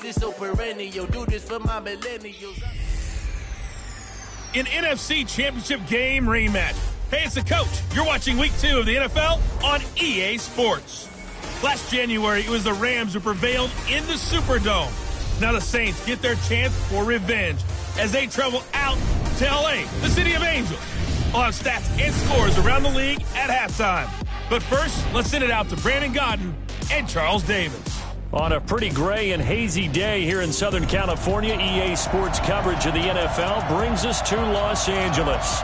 is so perennial. Do this for my millennials. An NFC Championship game rematch. Hey, it's the coach. You're watching Week 2 of the NFL on EA Sports. Last January, it was the Rams who prevailed in the Superdome. Now the Saints get their chance for revenge as they travel out to L.A., the city of angels. I'll have stats and scores around the league at halftime. But first, let's send it out to Brandon Gaudin and Charles Davis. On a pretty gray and hazy day here in Southern California, EA Sports coverage of the NFL brings us to Los Angeles.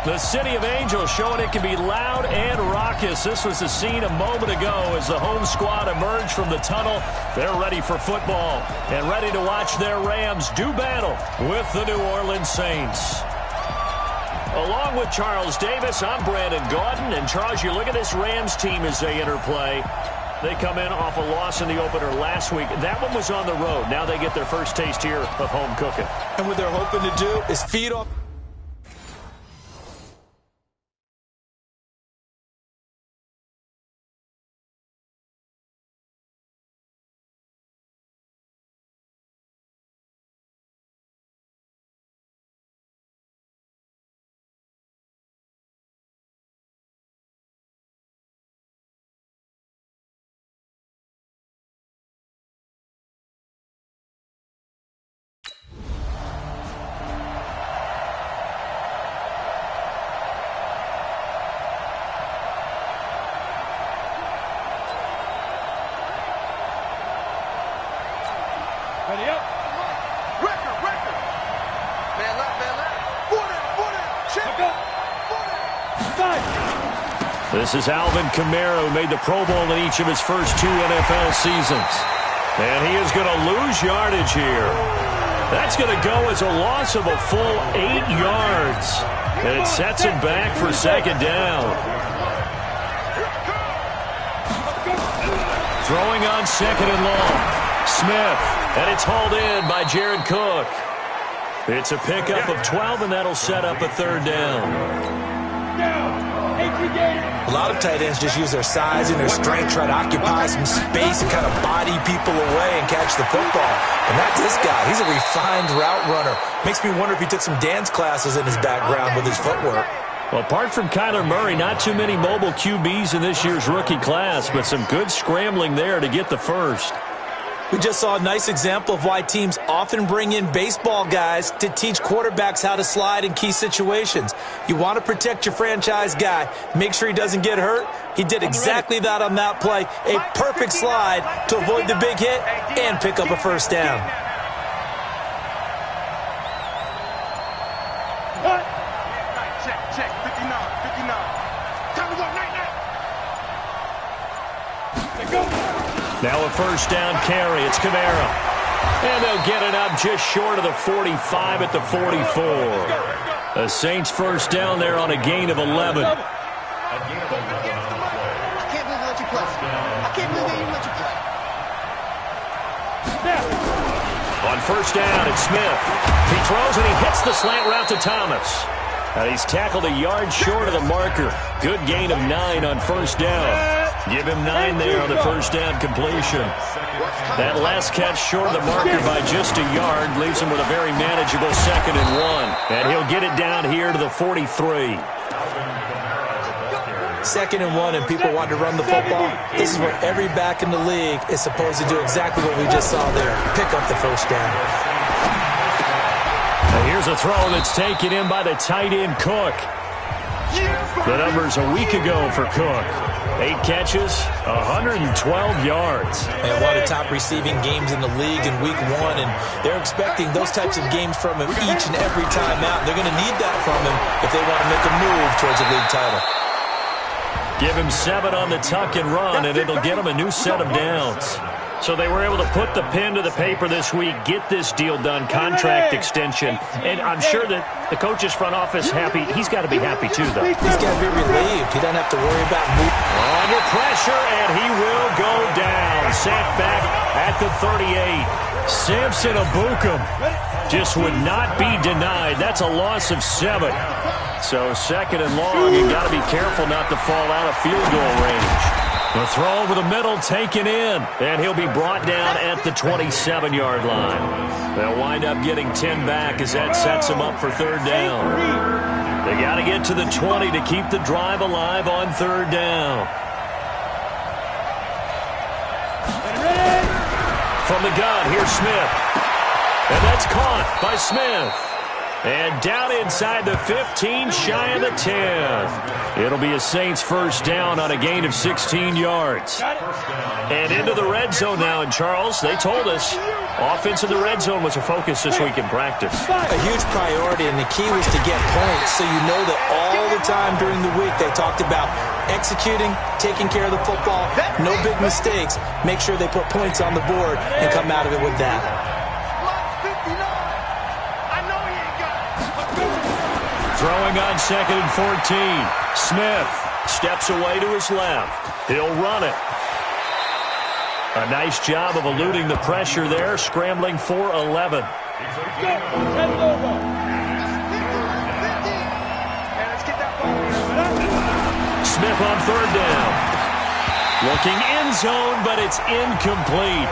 The City of Angels showing it can be loud and raucous. This was the scene a moment ago as the home squad emerged from the tunnel. They're ready for football and ready to watch their Rams do battle with the New Orleans Saints. Along with Charles Davis, I'm Brandon Gaudin. And Charles, you look at this Rams team as they interplay. They come in off a loss in the opener last week. That one was on the road. Now they get their first taste here of home cooking. And what they're hoping to do is feed off. Ready up. Record. Man left. 40. Check up. 40. This is Alvin Kamara, who made the Pro Bowl in each of his first 2 NFL seasons. And he is going to lose yardage here. That's going to go as a loss of a full 8 yards. And it sets him back for second down. Throwing on second and long. Smith, and it's hauled in by Jared Cook. It's a pickup of 12, and that'll set up a third down. A lot of tight ends just use their size and their strength, try to occupy some space and kind of body people away and catch the football. And that's this guy. He's a refined route runner. Makes me wonder if he took some dance classes in his background with his footwork. Well, apart from Kyler Murray, not too many mobile QBs in this year's rookie class, but some good scrambling there to get the first. We just saw a nice example of why teams often bring in baseball guys to teach quarterbacks how to slide in key situations. You want to protect your franchise guy. Make sure he doesn't get hurt. He did exactly that on that play. A perfect slide to avoid the big hit and pick up a first down. Check. 59. Time to go, night. Go. Now a first down carry. It's Kamara. And they'll get it up just short of the 45 at the 44. The Saints first down there on a gain of 11. I can't believe they let you play. I can't believe they even let you play. On first down, it's Smith. He throws and he hits the slant route to Thomas. And he's tackled a yard short of the marker. Good gain of 9 on first down. Give him 9 there on the first down completion. That last catch short of the marker by just a yard leaves him with a very manageable 2nd and 1. And he'll get it down here to the 43. 2nd and 1 and people want to run the football. This is where every back in the league is supposed to do exactly what we just saw there. Pick up the first down. And here's a throw that's taken in by the tight end Cook. The numbers a week ago for Cook. 8 catches, 112 yards. And one of the top receiving games in the league in week 1, and they're expecting those types of games from him each and every time out. They're going to need that from him if they want to make a move towards a league title. Give him 7 on the tuck and run, and it'll get him a new set of downs. So they were able to put the pen to the paper this week, get this deal done, contract extension. And I'm sure that the coach's front office happy. He's got to be happy, too, though. He's got to be relieved. He doesn't have to worry about moving. Under pressure, and he will go down. Sacked back at the 38. Samson Ebukam just would not be denied. That's a loss of 7. So 2nd and long, you got to be careful not to fall out of field goal range. The throw over the middle taken in, and he'll be brought down at the 27-yard line. They'll wind up getting 10 back as that sets them up for third down. They got to get to the 20 to keep the drive alive on third down. From the gun, here's Smith. And that's caught by Smith. And down inside the 15, shy of the 10. It'll be a Saints first down on a gain of 16 yards. And into the red zone now. And, Charles, they told us offense in the red zone was a focus this week in practice. A huge priority, and the key was to get points. So you know that all the time during the week they talked about executing, taking care of the football, no big mistakes. Make sure they put points on the board and come out of it with that. Throwing on 2nd and 14. Smith steps away to his left. He'll run it. A nice job of eluding the pressure there, scrambling for 11. Smith on third down. Looking end zone, but it's incomplete.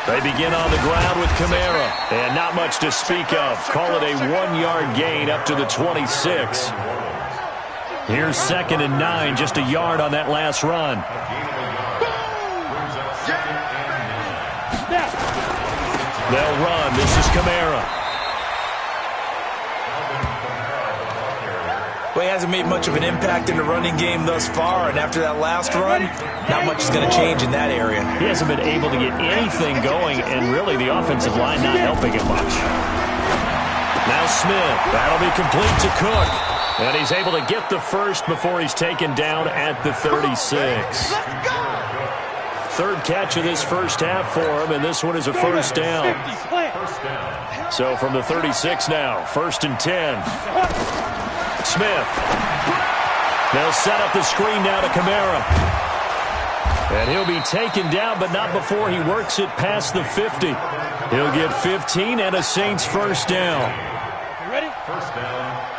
They begin on the ground with Kamara, and not much to speak of. Call it a 1-yard gain up to the 26. Here's 2nd and 9, just a yard on that last run. They'll run. This is Kamara. Well, he hasn't made much of an impact in the running game thus far, and after that last run, not much is going to change in that area. He hasn't been able to get anything going, and really the offensive line not helping him much. Now Smith. That'll be complete to Cook. And he's able to get the first before he's taken down at the 36. Third catch of this first half for him, and this one is a first down. So from the 36 now, 1st and 10. Smith. They'll set up the screen now to Kamara. And he'll be taken down, but not before he works it past the 50. He'll get 15 and a Saints first down. You ready? First down.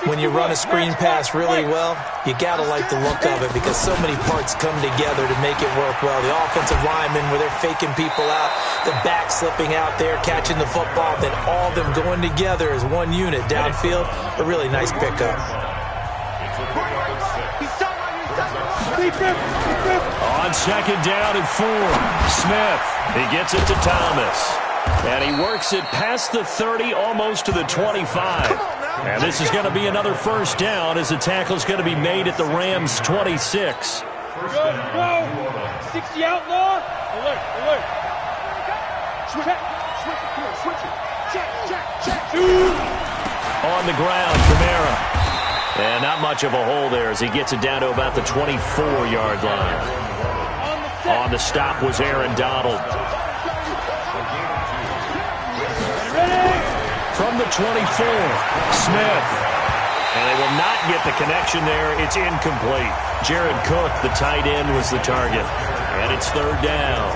When you run a screen pass really well, you got to like the look of it because so many parts come together to make it work well. The offensive linemen, where they're faking people out, the back slipping out there, catching the football, then all of them going together as one unit downfield. A really nice pickup. On 2nd down and 4, Smith. He gets it to Thomas. And he works it past the 30, almost to the 25. And this is going to be another first down as the tackle's going to be made at the Rams' 26. Go! 60 outlaw. Alert, alert. Switch it. Check. On the ground, Kamara. And not much of a hole there as he gets it down to about the 24-yard line. On the stop was Aaron Donald. From the 24, Smith. And they will not get the connection there. It's incomplete. Jared Cook, the tight end, was the target. And it's third down.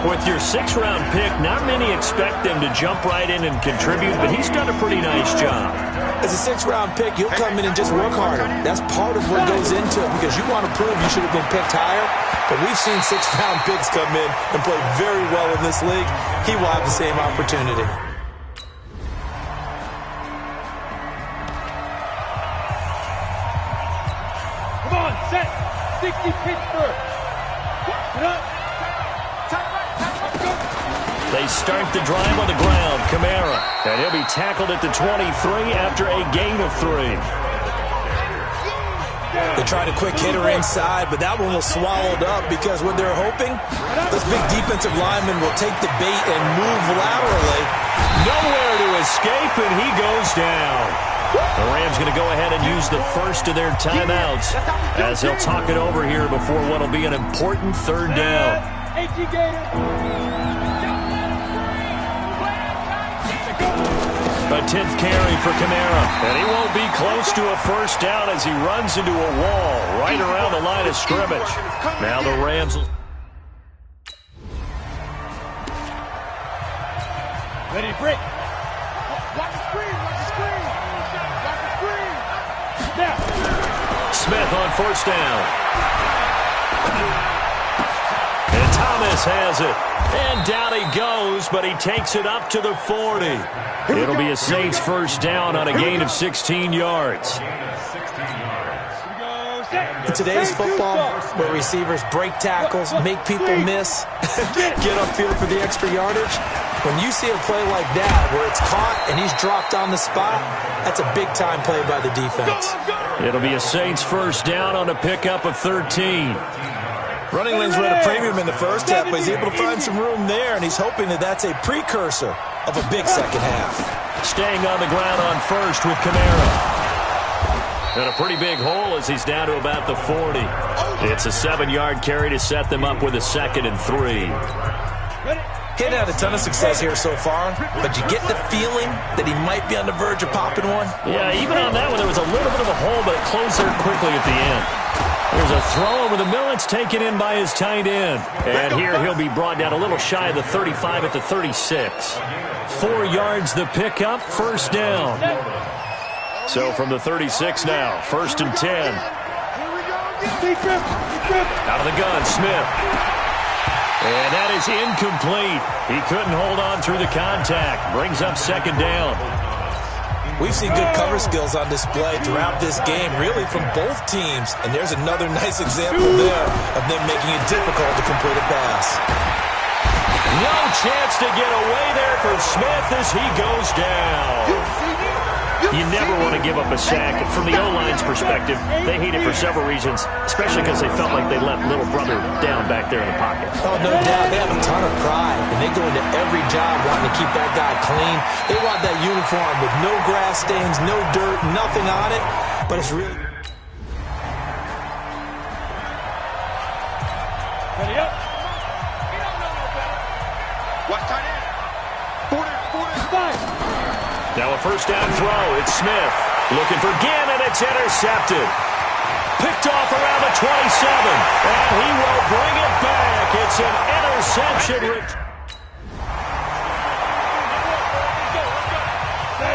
With your 6th-round pick, not many expect them to jump right in and contribute, but he's done a pretty nice job. As a 6th-round pick, you'll come in and just work harder. That's part of what goes into it because you want to prove you should have been picked higher. But we've seen 6th-round picks come in and play very well in this league. He will have the same opportunity. Come on, set. 60 Pittsburgh. Get up. They start the drive on the ground. Kamara. And he'll be tackled at the 23 after a gain of 3. They tried a quick hitter inside, but that one was swallowed up because what they're hoping, this big defensive lineman will take the bait and move laterally. Nowhere to escape, and he goes down. The Rams going to go ahead and use the first of their timeouts as they'll talk it over here before what will be an important third down. A 10th carry for Kamara. And he won't be close to a first down as he runs into a wall right around the line of scrimmage. Now the Rams will... Ready to break. Watch the screen, watch the screen. Watch the screen. Now. Smith on first down. And Thomas has it. And down he goes, but he takes it up to the 40. It'll be a Saints first down on a gain of 16 yards. In today's football, where receivers break tackles, make people miss, get upfield for the extra yardage, when you see a play like that where it's caught and he's dropped on the spot, that's a big-time play by the defense. It'll be a Saints first down on a pickup of 13. Running lanes were at a premium in the first half, but he's able to find some room there, and he's hoping that that's a precursor of a big second half. Staying on the ground on first with Kamara. And a pretty big hole as he's down to about the 40. It's a 7-yard carry to set them up with a 2nd and 3. He'd had a ton of success here so far, but you get the feeling that he might be on the verge of popping one. Yeah, even on that one, there was a little bit of a hole, but it closed there quickly at the end. There's a throw over the middle. It's taken in by his tight end. And here he'll be brought down a little shy of the 35 at the 36. 4 yards the pickup, first down. So from the 36 now, 1st and 10. Out of the gun, Smith. And that is incomplete. He couldn't hold on through the contact. Brings up 2nd down. We've seen good cover skills on display throughout this game, really from both teams. And there's another nice example there of them making it difficult to complete a pass. No chance to get away there for Smith as he goes down. You never want to give up a sack. From the O-line's perspective, they hate it for several reasons, especially because they felt like they let little brother down back there in the pocket. Oh, no doubt. They have a ton of pride, and they go into every job wanting to keep that guy clean. They want that uniform with no grass stains, no dirt, nothing on it, but it's really... Ready up. Watch tight end. 45. Now a first down throw. It's Smith. Looking for Gannon. It's intercepted. Picked off around the 27. And he will bring it back. It's an interception.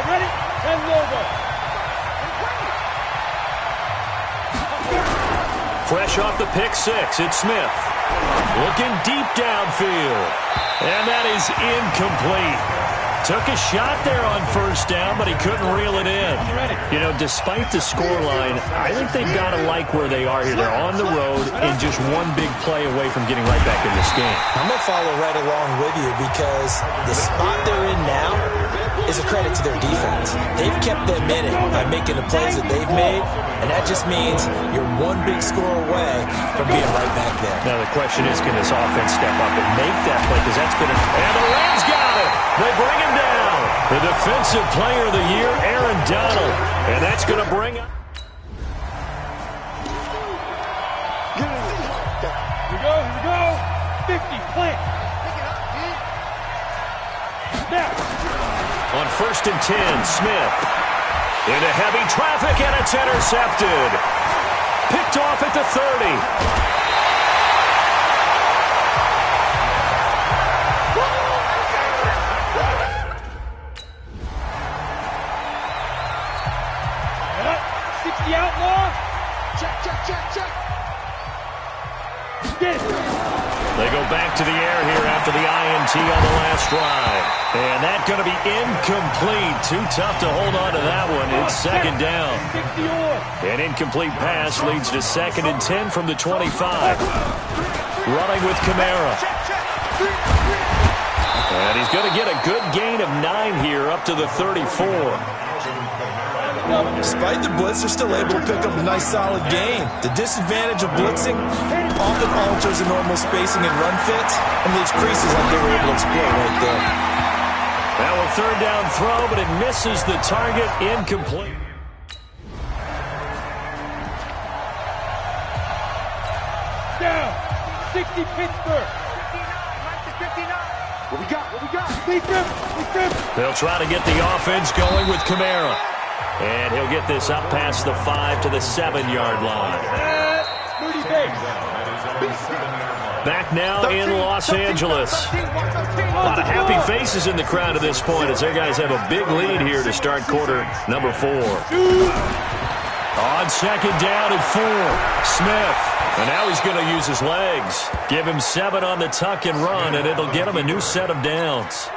Ready? And logo. Fresh off the pick 6. It's Smith. Looking deep downfield. And that is incomplete. Took a shot there on first down, but he couldn't reel it in. You know, despite the scoreline, I think they've got to like where they are here. They're on the road and just one big play away from getting right back in this game. I'm going to follow right along with you because the spot they're in now is a credit to their defense. They've kept them in it by making the plays that they've made, and that just means you're one big score away from being right back there. Now the question is, can this offense step up and make that play? Because that's been and the Rams got it. They bring him down. The defensive player of the year, Aaron Donald. And that's going to bring up. Here we go. 50, plant. Now. On 1st and 10, Smith. Into heavy traffic, and it's intercepted. Picked off at the 30. The outlaw. Check. They go back to the air here after the INT on the last drive. And that's going to be incomplete. Too tough to hold on to that one. It's 2nd down. An incomplete pass leads to 2nd and 10 from the 25. Running with Kamara. And he's going to get a good gain of 9 here up to the 34. Despite the blitz, they're still able to pick up a nice solid gain. The disadvantage of blitzing often alters the normal spacing and run fits and leaves creases like they were able to exploit right there. Now a 3rd down throw, but it misses the target. Incomplete. Down. 60 Pittsburgh. 59. What we got? They'll try to get the offense going with Kamara. And he'll get this up past the 5 to the 7-yard line. Back now in Los Angeles. A lot of happy faces in the crowd at this point as their guys have a big lead here to start quarter number 4. On second down and 4, Smith. And now he's going to use his legs. Give him 7 on the tuck and run, and it'll get him a new set of downs.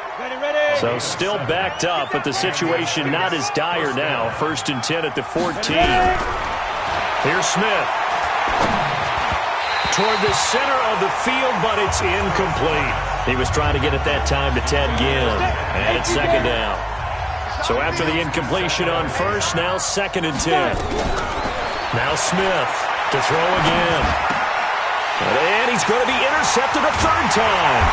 So still backed up, but the situation not as dire now. 1st and 10 at the 14. Here's Smith. Toward the center of the field, but it's incomplete. He was trying to get it that time to Ted Ginn. And it's second down. So after the incompletion on 1st, now 2nd and 10. Now Smith to throw again. And he's going to be intercepted a 3rd time.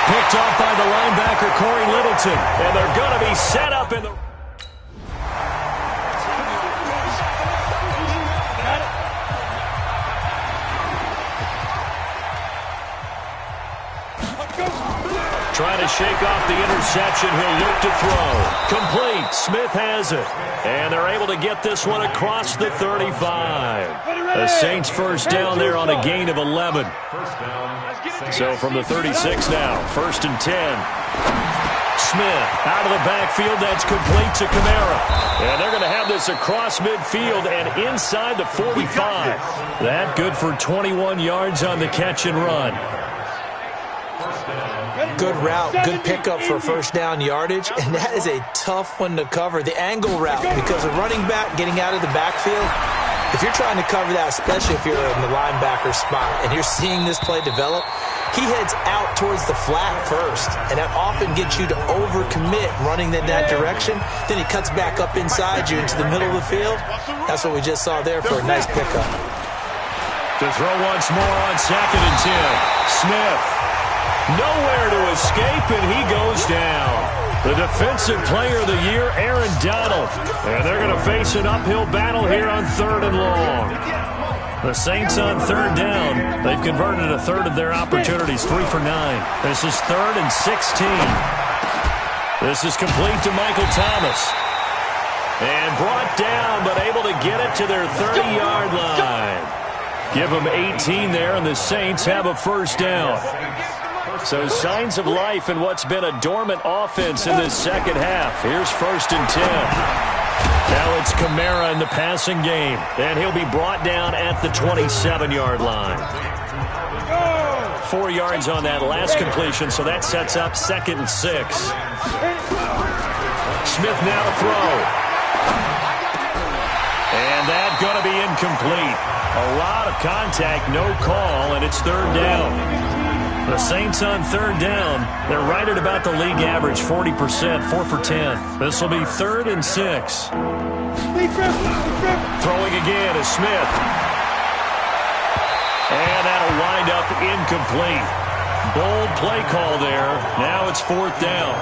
Picked off by the linebacker, Corey Littleton. And they're going to be set up in the... Trying to shake off the interception. He'll look to throw. Complete. Smith has it. And they're able to get this one across the 35. The Saints first down there on a gain of 11. So from the 36 now, 1st and 10. Smith out of the backfield. That's complete to Kamara. And they're going to have this across midfield and inside the 45. That good for 21 yards on the catch and run. Good route, good pickup for 1st down yardage, and that is a tough one to cover. The angle route, because a running back getting out of the backfield, if you're trying to cover that, especially if you're in the linebacker spot, and you're seeing this play develop, he heads out towards the flat first, and that often gets you to overcommit running in that direction. Then he cuts back up inside you into the middle of the field. That's what we just saw there for a nice pickup. To throw once more on 2nd and 10. Smith. Nowhere to escape, and he goes down. The defensive player of the year, Aaron Donald. And they're going to face an uphill battle here on 3rd and long. The Saints on 3rd down. They've converted a 1/3 of their opportunities, 3 for 9. This is 3rd and 16. This is complete to Michael Thomas. And brought down, but able to get it to their 30-yard line. Give them 18 there, and the Saints have a 1st down. So signs of life in what's been a dormant offense in this 2nd half. Here's 1st and 10. Now it's Kamara in the passing game. And he'll be brought down at the 27-yard line. 4 yards on that last completion, so that sets up 2nd and 6. Smith now to throw. And that's going to be incomplete. A lot of contact, no call, and it's 3rd down. The Saints on 3rd down. They're right at about the league average, 40%, 4 for 10. This will be 3rd and 6. Throwing again is Smith. And that'll wind up incomplete. Bold play call there. Now it's 4th down.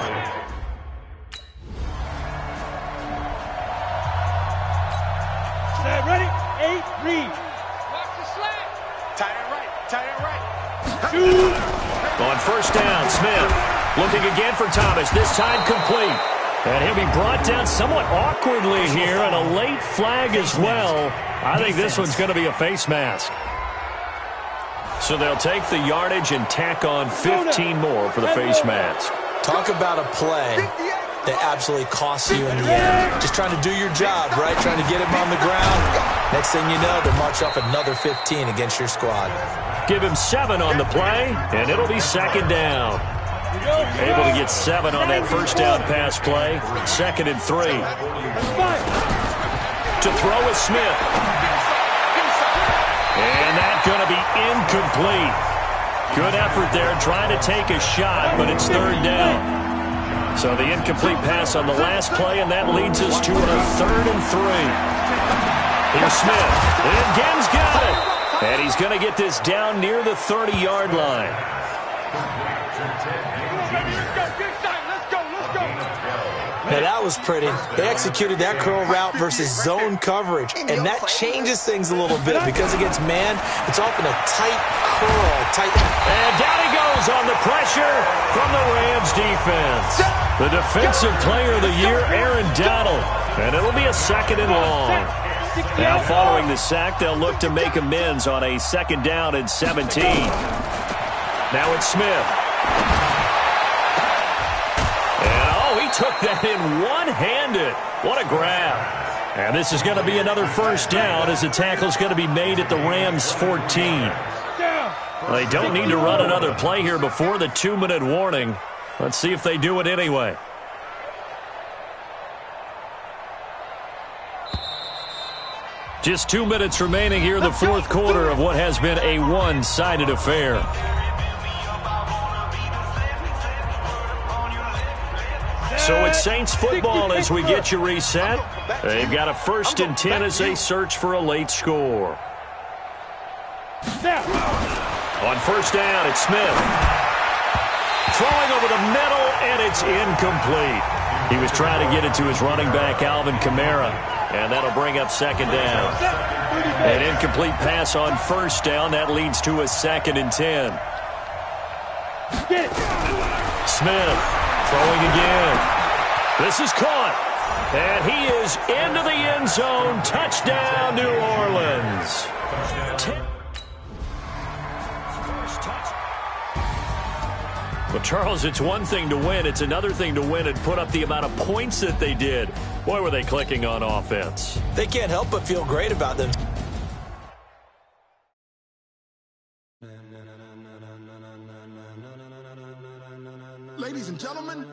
Ready? 8, read. Watch the slant. Tight end right. Tight end right. On 1st down, Smith looking again for Thomas, this time complete. And he'll be brought down somewhat awkwardly here, and a late flag as well. I think this one's going to be a face mask. So they'll take the yardage and tack on 15 more for the face mask. Talk about a play that absolutely costs you in the end. Just trying to do your job, right? Trying to get him on the ground. Next thing you know, they'll march off another 15 against your squad. Give him 7 on the play, and it'll be 2nd down. Able to get 7 on that 1st down pass play. 2nd and 3. To throw is Smith. And that's going to be incomplete. Good effort there, trying to take a shot, but it's 3rd down. So the incomplete pass on the last play, and that leads us to a 3rd and 3. Here's Smith. And Ginn's got it. And he's going to get this down near the 30-yard line. Now that was pretty. They executed that curl route versus zone coverage, and that changes things a little bit because against man, it's often a tight curl. And down he goes on the pressure from the Rams defense. The defensive player of the year, Aaron Donald, and it'll be a 2nd and long. Now following the sack, they'll look to make amends on a 2nd down and 17. Now it's Smith. Took that in one-handed. What a grab. And this is going to be another 1st down as the tackle's going to be made at the Rams 14. They don't need to run another play here before the 2-minute warning. Let's see if they do it anyway. Just 2 minutes remaining here in the 4th quarter of what has been a one-sided affair. So it's Saints football as we get you reset. They've got a 1st and 10 as they search for a late score. On 1st down, it's Smith. Throwing over the middle, and it's incomplete. He was trying to get it to his running back, Alvin Kamara, and that'll bring up 2nd down. An incomplete pass on 1st down. That leads to a 2nd and 10. Smith. Throwing again. This is caught. And he is into the end zone. Touchdown, New Orleans. Well, Charles, it's one thing to win. It's another thing to win and put up the amount of points that they did. Boy, were they clicking on offense. They can't help but feel great about them. Ladies and gentlemen,